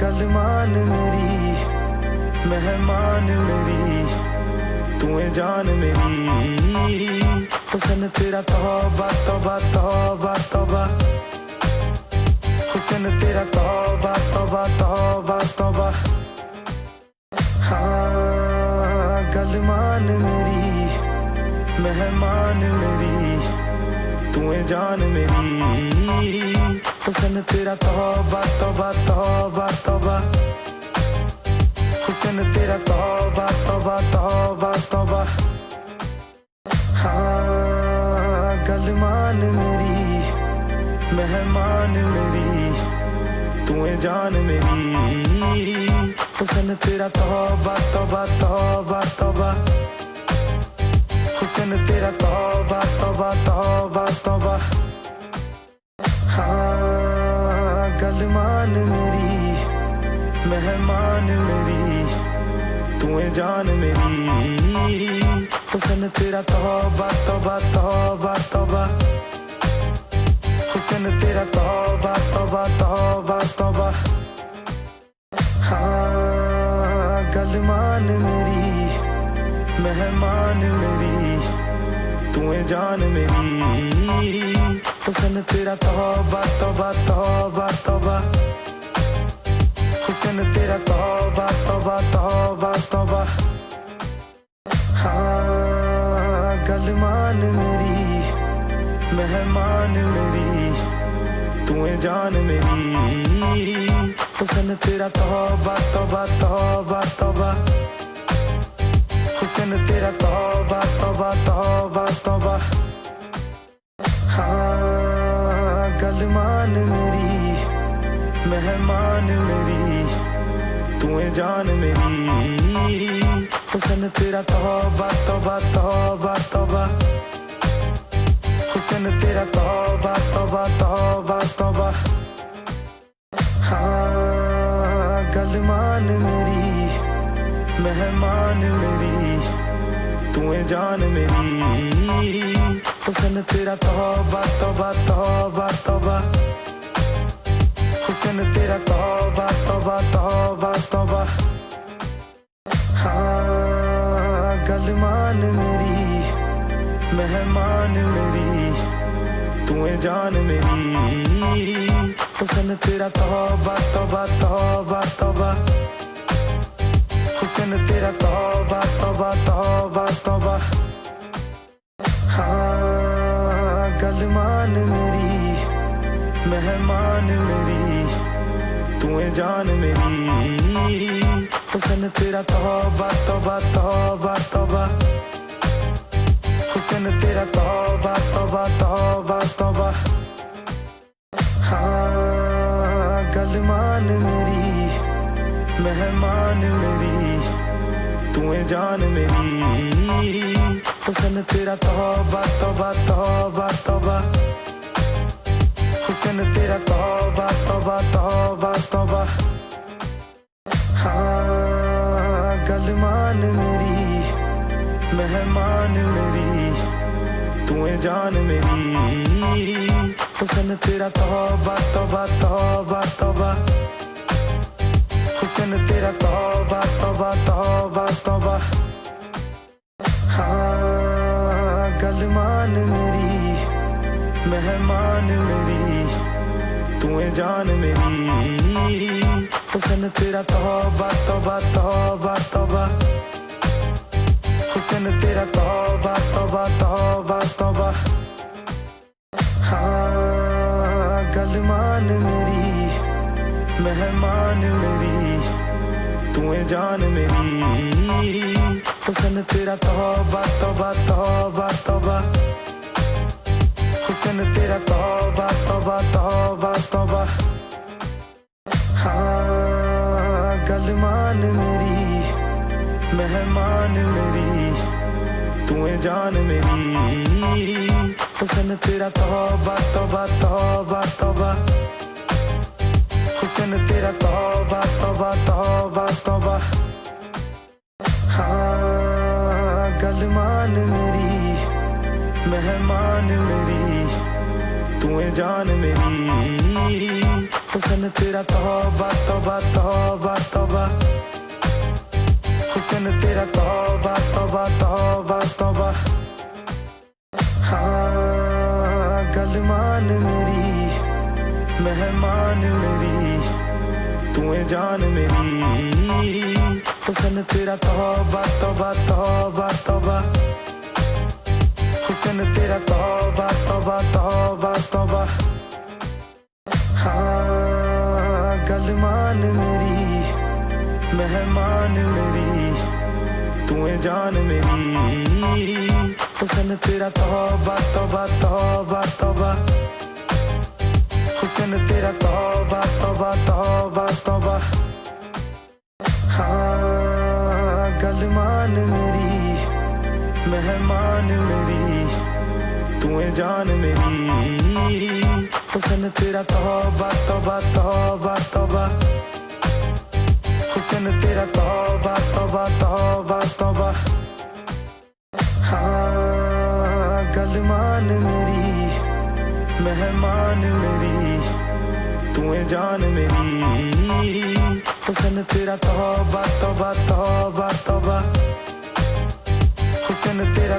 गल मान मेरी मेहमान मेरी तू है जान मेरी हुस्न तेरा तौबा तौबा तौबा तौबा हुस्न तेरा तौबा तौबा तौबा तौबा हाँ गल मान मेरी मेहमान मेरी तू है जान मेरी हुस्न तेरा तौबा तौबा तौबा तौबा हुस्न तेरा तौबा तौबा तौबा तौबा हाँ गल मान मेरी मेहमान मेरी तू है जान मेरी हुस्न तेरा तौबा तौबा तौबा तौबा हुस्न तेरा तौबा तौबा तौबा तौबा हाँ गल मान मेरी मेहमान मेरी तू है जान मेरी हुस्न तेरा तौबा तौबा तौबा तौबा हुस्न तेरा तौबा तौबा तौबा तौबा हाँ गल मान मेरी मेहमान मेरी तू है जान मेरी हुस्न तेरा तौबा तौबा तौबा तौबा हुस्न तेरा तौबा तौबा तौबा तौबा हाँ गल मान मेरी मेहमान मेरी तू है जान मेरी हुस्न तेरा तौबा तौबा तौबा तौबा हुस्न तेरा तौबा तौबा तौबा तौबा हाँ गल मान मेरी मेहमान मेरी तू है जान मेरी हुस्न तेरा तौबा तौबा तौबा तौबा हुस्न तेरा तौबा तौबा तौबा तौबा हाँ गल मान मेरी मेहमान मेरी तू है जान मेरी हुस्न तेरा तौबा तौबा तौबा तौबा हुस्न तेरा तौबा तौबा तौबा तौबा हाँ गल मान मेरी मेहमान मेरी तू है जान मेरी हुस्न तेरा तौबा तौबा तौबा तौबा हुस्न तेरा तौबा तौबा तौबा तौबा हाँ गल मान मेरी मेहमान मेरी तू है जान मेरी हुस्न तेरा तौबा तौबा तौबा तौबा हुस्न तेरा तौबा तौबा तौबा तौबा हाँ गल मान मेरी मेहमान मेरी तू है जान मेरी हुस्न तेरा तौबा तौबा तौबा तौबा हुस्न तेरा तौबा तौबा तौबा तौबा हाँ गल मान मेरी मेहमान मेरी तू है जान मेरी हुस्न तेरा तौबा तौबा तौबा तौबा हुस्न तेरा तौबा तौबा तौबा तौबा हाँ गल मान मेरी मेहमान मेरी तू है जान मेरी हुस्न तेरा तौबा तौबा तौबा तौबा हुस्न तेरा तौबा तौबा तौबा तौबा हाँ गल मान मेरी मेहमान मेरी तू है जान मेरी हुस्न तेरा तौबा तौबा तौबा तौबा हुस्न तेरा तौबा तौबा तौबा तौबा हाँ गल मान मेरी मेहमान मेरी तू है जान मेरी हुस्न तेरा तौबा तौबा तौबा तौबा हुस्न तेरा तौबा तौबा तौबा तौबा हाँ गल मान मेरी मेहमान मेरी तू है जान मेरी हुस्न तेरा तौबा तौबा तौबा तौबा, हुस्न तेरा तौबा तौबा तौबा तौबा। हाँ गल मान मेरी, मेहमान मेरी, तू है जान मेरी। हुस्न तेरा तौबा तौबा तौबा तौबा, हुस्न तेरा तौबा तौबा तौबा तौबा। हाँ गल मान मेरी, मेहमान मेरी, तू है जान मेरी। हुस्न तेरा तौबा तौबा तौबा तौबा, हुस्न तेरा तौबा तौबा तौबा तौबा। हाँ गल मान मेरी, मेहमान मेरी, तू है जान मेरी। हुस्न तेरा तौबा तौबा तौबा तौबा, हुस्न तेरा तौबा तौबा तौबा तौबा। हाँ गल मान मेरी, मेहमान मेरी, तू है जान मेरी। हुस्न तेरा तौबा तौबा तौबा तौबा, हुस्न तेरा